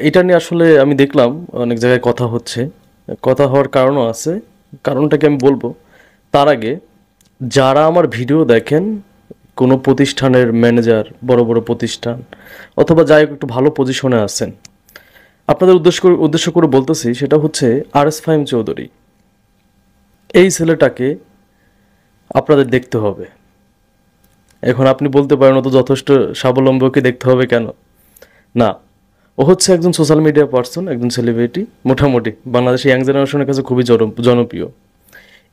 এটা নিয়ে আসলে আমি দেখলাম অনেক জায়গায় কথা হচ্ছে। কথা হওয়ার কারণও আছে। কারণটাকে আমি বলবো। তার আগে যারা আমার ভিডিও দেখেন, কোনো প্রতিষ্ঠানের ম্যানেজার, বড় বড় প্রতিষ্ঠান অথবা যাই হোক একটু ভালো পজিশনে আছেন, আপনাদের উদ্দেশ্য করে বলতেছি, সেটা হচ্ছে আরএস ফাহিম চৌধুরী। এই ছেলেটাকে আপনাদের দেখতে হবে। এখন আপনি বলতে পারেন ও তো যথেষ্ট স্বাবলম্বী, ওকে দেখতে হবে কেন? না, ও হচ্ছে একজন সোশ্যাল মিডিয়া পার্সন, একজন সেলিব্রিটি, মোটামুটি বাংলাদেশে ইয়াং জেনারেশনের কাছে খুবই জনপ্রিয়।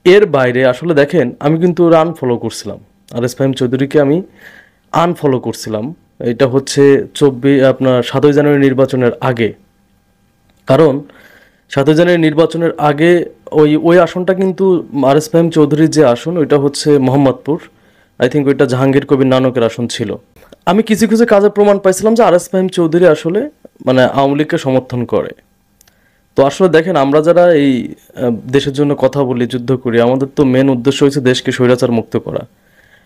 এর বাইরে আসলে দেখেন, আমি কিন্তু ওরা আনফলো করছিলাম, আরএস ফাহিম চৌধুরীকে আমি আনফলো করছিলাম। এটা হচ্ছে আপনার 7ই জানুয়ারি নির্বাচনের আগে। কারণ 7ই জানুয়ারি নির্বাচনের আগে ওই ওই আসনটা কিন্তু আরএস ফাহিম চৌধুরীর যে আসন, ওইটা হচ্ছে মোহাম্মদপুর। আই থিঙ্ক ওইটা জাহাঙ্গীর কবির নানকের আসন ছিল। আমি কিছু কিছু কাজে প্রমাণ পাইছিলাম যে আরএস ফাহিম চৌধুরী আসলে মানে আওয়ামী লীগকে সমর্থন করে। তো আসলে দেখেন, আমরা যারা এই দেশের জন্য কথা বলি, যুদ্ধ করি, আমাদের তো মেন উদ্দেশ্য হচ্ছে দেশকে স্বৈরাচার মুক্ত করা।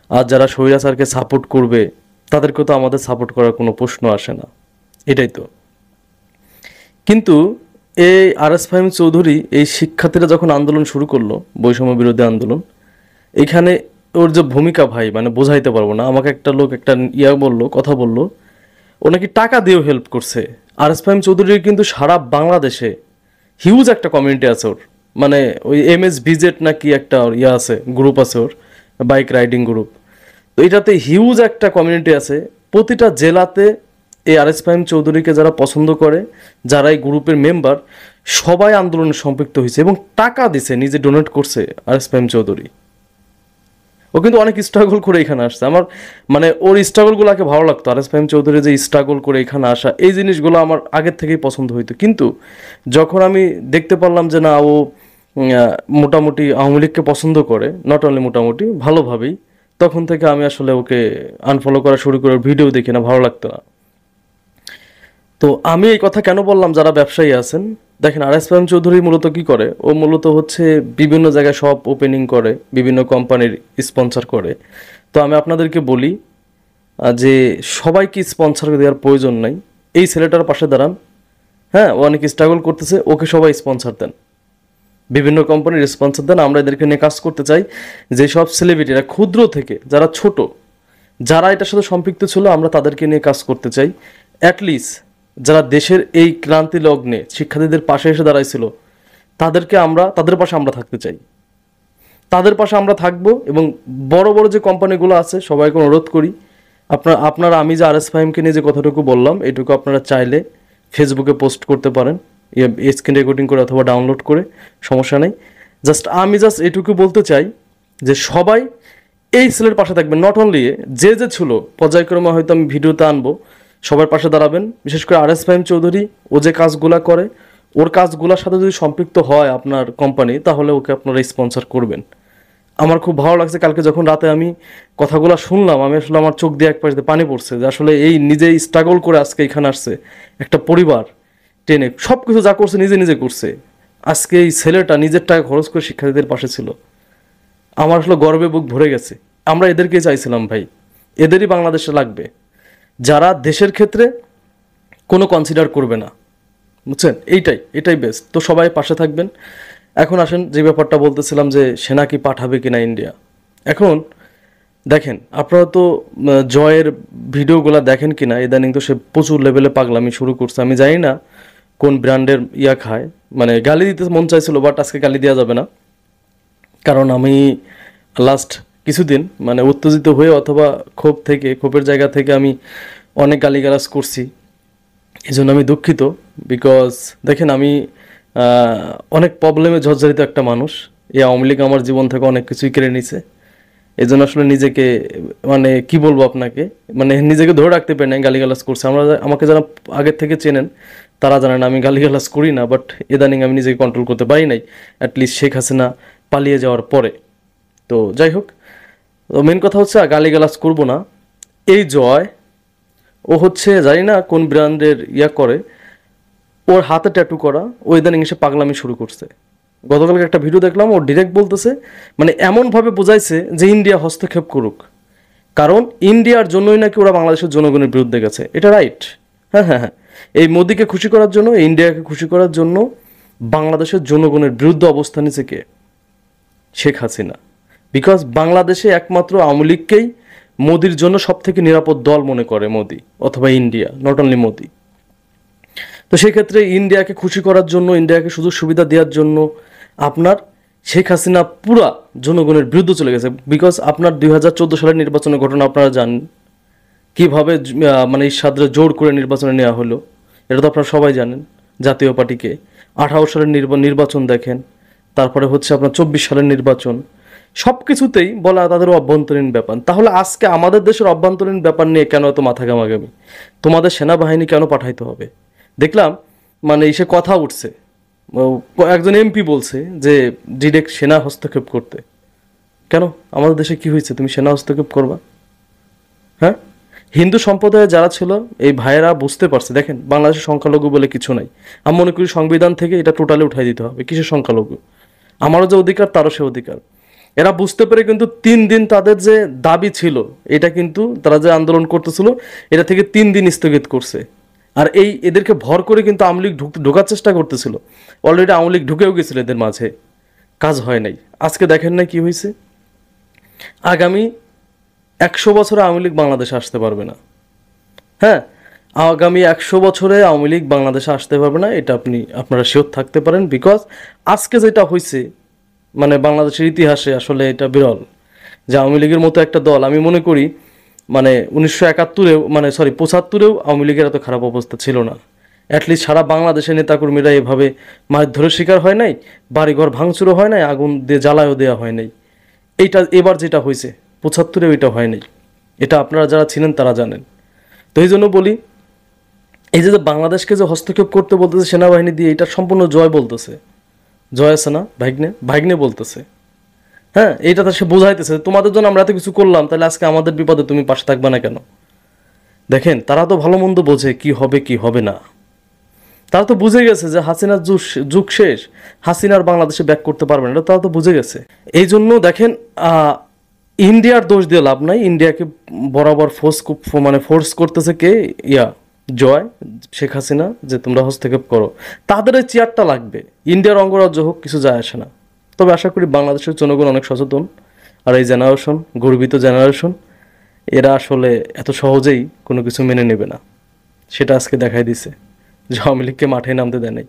আর যারা স্বৈরাচারকে সাপোর্ট করবে, তাদেরকে তো আমাদের সাপোর্ট করার কোনো প্রশ্ন আসে না। এটাই তো। কিন্তু এই আরএস ফাহিম চৌধুরী, এই শিক্ষার্থীরা যখন আন্দোলন শুরু করলো, বৈষম্য বিরোধী আন্দোলন, এইখানে ওর যে ভূমিকা ভাই, মানে বোঝাইতে পারবো না। আমাকে একটা লোক একটা কথা বললো, ও নাকি টাকা দিয়েও হেল্প করছে। আরএস ফাহিম চৌধুরীর কিন্তু সারা বাংলাদেশে হিউজ একটা কমিউনিটি আছে ওর। মানে ওই এমএস ভিজেট নাকি একটা ওর আছে, গ্রুপ আছে ওর, বাইক রাইডিং গ্রুপ। তো এটাতে হিউজ একটা কমিউনিটি আছে। প্রতিটা জেলাতে এই আরএস ফাহিম চৌধুরীকে যারা পছন্দ করে, যারা এই গ্রুপের মেম্বার, সবাই আন্দোলনে সম্পৃক্ত হয়েছে এবং টাকা দিছে, নিজে ডোনেট করছে আরএস ফাহিম চৌধুরী। ও কিন্তু অনেক স্ট্রাগল করে এখানে আসছে। আমার মানে ওর স্ট্রাগলগুলোকে ভালো লাগতো। আরএস ফাহিম চৌধুরী যে স্ট্রাগল করে এখানে আসা, এই জিনিসগুলো আমার আগের থেকেই পছন্দ হইতো। কিন্তু যখন আমি দেখতে পারলাম যে না, ও মোটামুটি আওয়ামী লীগকে পছন্দ করে, নট অনলি মোটামুটি, ভালোভাবেই, তখন থেকে আমি আসলে ওকে আনফলো করা শুরু করে। ভিডিও দেখি না, ভালো লাগতো না। তো আমি এই কথা কেন বললাম, যারা ব্যবসায়ী আছেন, দেখেন আরএস ফাহিম চৌধুরী মূলত কি করে, ও মূলত হচ্ছে বিভিন্ন জায়গায় শপ ওপেনিং করে, বিভিন্ন কোম্পানির স্পন্সর করে। তো আমি আপনাদেরকে বলি যে সবাইকে স্পন্সর দেওয়ার প্রয়োজন নাই। এই ছেলেটার পাশে দাঁড়ান। হ্যাঁ, ও অনেক স্ট্রাগল করতেছে, ওকে সবাই স্পন্সর দেন, বিভিন্ন কোম্পানির স্পন্সর দেন। আমরা এদেরকে নিয়ে কাজ করতে চাই। যে সব সেলিব্রিটিরা ক্ষুদ্র থেকে যারা ছোট, যারা এটার সাথে সম্পৃক্ত ছিল, আমরা তাদেরকে নিয়ে কাজ করতে চাই। অ্যাটলিস্ট যারা দেশের এই ক্রান্তি লগ্নে শিক্ষার্থীদের পাশে এসে দাঁড়াইছিল, তাদের পাশে আমরা থাকতে চাই। তাদের পাশে আমরা থাকবো। এবং বড় বড় যে কোম্পানিগুলো আছে, সবাইকে অনুরোধ করি, আপনারা আমি যে আরএস ফাহিমকে নিয়ে যে কথাটুকু বললাম, এটুকু আপনারা চাইলে ফেসবুকে পোস্ট করতে পারেন, স্ক্রিন রেকর্ডিং করে অথবা ডাউনলোড করে, সমস্যা নেই। আমি এটুকু বলতে চাই যে সবাই এই সেলের পাশে থাকবেন। নট অনলি যে যে ছিল, পর্যায়ক্রমে হয়তো আমি ভিডিওতে আনবো, সবার পাশে দাঁড়াবেন। বিশেষ করে আরএস ফাহিম চৌধুরী, ও যে কাজগুলা করে, ওর কাজগুলোর সাথে যদি সম্পৃক্ত হয় আপনার কোম্পানি, তাহলে ওকে আপনারা স্পন্সর করবেন। আমার খুব ভালো লাগছে কালকে যখন রাতে আমি কথাগুলো শুনলাম, আমি আসলে আমার চোখ দিয়ে এক পাশে পানি পড়ছে, যে আসলে এই নিজে স্ট্রাগল করে আজকে এখানে আসছে, একটা পরিবার টেনে সব কিছু যা করছে নিজে নিজে করছে। আজকে এই ছেলেটা নিজের টাকা খরচ করে শিক্ষার্থীদের পাশে ছিল। আমার আসলে গর্বে বুক ভরে গেছে। আমরা এদেরকেই চাইছিলাম ভাই, এদেরই বাংলাদেশে লাগবে, যারা দেশের ক্ষেত্রে কোনো কনসিডার করবে না, বুঝছেন? এটাই বেস্ট। তো সবাই পাশে থাকবেন। এখন আসেন যে ব্যাপারটা বলতেছিলাম, যে সেনা কি পাঠাবে কিনা ইন্ডিয়া। এখন দেখেন, আপনারা তো জয়ের ভিডিওগুলো দেখেন কিনা, ইদানিং তো সে প্রচুর লেভেলে পাগলামি শুরু করছে। আমি জানি না কোন ব্র্যান্ডের খায়, মানে গালি দিতে মন চাইছিল, বাট আজকে গালি দেওয়া যাবে না। কারণ আমি লাস্ট কিছুদিন মানে উত্তেজিত হয়ে অথবা ক্ষোভের জায়গা থেকে আমি অনেক গালিগালাজ করছি। এই জন্য আমি দুঃখিত। বিকজ দেখেন, আমি অনেক প্রবলেমে জর্জরিত একটা মানুষ। এই আওয়ামী লীগ আমার জীবন থেকে অনেক কিছুই কেড়ে নিছে। এই জন্য আসলে নিজেকে মানে কি বলবো আপনাকে, মানে নিজেকে ধরে রাখতে পারি না, গালিগালাজ করছে। আমাকে যারা আগের থেকে চেনেন তারা জানেন আমি গালিগালাজ করি না, বাট ইদানিং আমি নিজেকে কন্ট্রোল করতে পারি নাই, অ্যাটলিস্ট শেখ হাসিনা পালিয়ে যাওয়ার পরে। তো যাই হোক, তো মেন কথা হচ্ছে গালিগালাজ করবো না। এই জয়, ও হচ্ছে জানি না কোন ব্র্যান্ডের করে, ওর হাতে ট্যাটু করা, ও ইদানিং এসে পাগলামি শুরু করছে। গতকালকে একটা ভিডিও দেখলাম, ও ডিরেক্ট বলতেছে, মানে এমনভাবে বোঝাইছে যে ইন্ডিয়া হস্তক্ষেপ করুক, কারণ ইন্ডিয়ার জন্যই নাকি ওরা বাংলাদেশের জনগণের বিরুদ্ধে গেছে। এটা রাইট? হ্যাঁ হ্যাঁ হ্যাঁ, এই মোদিকে খুশি করার জন্য, ইন্ডিয়াকে খুশি করার জন্য বাংলাদেশের জনগণের বিরুদ্ধে অবস্থান নিয়েছে কে? শেখ হাসিনা। বিকজ বাংলাদেশে একমাত্র আওয়ামী লীগকেই মোদির জন্য সব থেকে নিরাপদ দল মনে করে মোদি অথবা ইন্ডিয়া, নট অনলি মোদি। তো সেক্ষেত্রে ইন্ডিয়াকে খুশি করার জন্য, ইন্ডিয়াকে সুযোগ সুবিধা দেওয়ার জন্য আপনার শেখ হাসিনা পুরা জনগণের বিরুদ্ধে চলে গেছে। বিকজ আপনার 2014 সালের নির্বাচনের ঘটনা আপনারা জানেন, কীভাবে মানে ইরশাদরে জোর করে নির্বাচনে নেওয়া হলো, এটা তো আপনারা সবাই জানেন। জাতীয় পার্টিকে 18 সালের নির্বাচন দেখেন, তারপরে হচ্ছে আপনার 24 সালের নির্বাচন, সব কিছুতেই বলা তাদের অভ্যন্তরীণ ব্যাপার। তাহলে আজকে আমাদের দেশের অভ্যন্তরীণ ব্যাপার নিয়ে কেন এত মাথা ঘামাঘামি? তোমাদের সেনাবাহিনী কেন পাঠাইতে হবে? দেখলাম মানে এসে কথা উঠছে, একজন এমপি বলছে যে ডিরেক্ট সেনা হস্তক্ষেপ করতে। কেন? আমাদের দেশে কি হয়েছে তুমি সেনা হস্তক্ষেপ করবা? হ্যাঁ, হিন্দু সম্প্রদায়ে যারা ছিল এই ভাইয়েরা বুঝতে পারছে, দেখেন বাংলাদেশের সংখ্যালঘু বলে কিছু নাই। আমি মনে করি সংবিধান থেকে এটা টোটালি উঠাই দিতে হবে। কিসের সংখ্যালঘু? আমারও যে অধিকার তারও সে অধিকার। এরা বুঝতে পেরে কিন্তু 3 দিন তাদের যে দাবি ছিল, এটা কিন্তু তারা যে আন্দোলন করতেছিল, এটা থেকে 3 দিন স্থগিত করছে। আর এদেরকে ভর করে কিন্তু আওয়ামী লীগ ঢোকার চেষ্টা করতেছিল। অলরেডি আওয়ামী লীগ ঢুকেও গেছিল এদের মাঝে, কাজ হয় নাই। আজকে দেখেন না কি হয়েছে। আগামী 100 বছরে আওয়ামী লীগ বাংলাদেশে আসতে পারবে না। হ্যাঁ, আগামী 100 বছরে আওয়ামী লীগ বাংলাদেশে আসতে পারবে না, এটা আপনারা শিওর থাকতে পারেন। বিকজ আজকে যেটা হয়েছে, মানে বাংলাদেশের ইতিহাসে আসলে এটা বিরল যে আওয়ামী লীগের মতো একটা দল, আমি মনে করি মানে 1971-এও মানে 75-এও আওয়ামী লীগের এত খারাপ অবস্থা ছিল না। অ্যাটলিস্ট সারা বাংলাদেশের নেতাকর্মীরা এভাবে মারধরের শিকার হয় নাই, বাড়িঘর ভাঙচুরও হয় নাই, আগুন দিয়ে জ্বালায়ও দেওয়া হয় নাই। এবার যেটা হয়েছে 75-এও এটা হয় নাই। এটা আপনারা যারা ছিলেন তারা জানেন। তো এই জন্য বলি, এই যে বাংলাদেশকে যে হস্তক্ষেপ করতে বলতেছে সেনাবাহিনী দিয়ে, এটা সম্পূর্ণ জয় বলতেছে। জয় আছে না, ভাগ্নে বলতেছে। হ্যাঁ, এইটা তো সে বোঝাইতেছে তোমাদের জন্য আমরা এত কিছু করলাম, তাহলে আজকে আমাদের বিপদে তুমি পাশে থাকবে না কেন? দেখেন তারা তো ভালো মন্দ বোঝে, কি হবে কি হবে না। তারা তো বুঝে গেছে যে হাসিনার যুগ শেষ, হাসিনার বাংলাদেশে ব্যাক করতে পারবে না, এটা তারা তো বুঝে গেছে। এই জন্য দেখেন ইন্ডিয়ার দোষ দিয়ে লাভ নাই। ইন্ডিয়াকে বরাবর ফোর্স করতেছে কে? জয়, শেখ হাসিনা, যে তোমরা হস্তক্ষেপ করো। তাদের এই চেয়ারটা লাগবে, ইন্ডিয়ার অঙ্গরাজ্য হোক, কিছু যায় আসে না। তবে আশা করি বাংলাদেশের জনগণ অনেক সচেতন, আর এই জেনারেশন, গর্বিত জেনারেশন, এরা আসলে এত সহজেই কোনো কিছু মেনে নেবে না। সেটা আজকে দেখাই দিছে যে আওয়ামী লীগকে মাঠে নামতে দেয় নাই।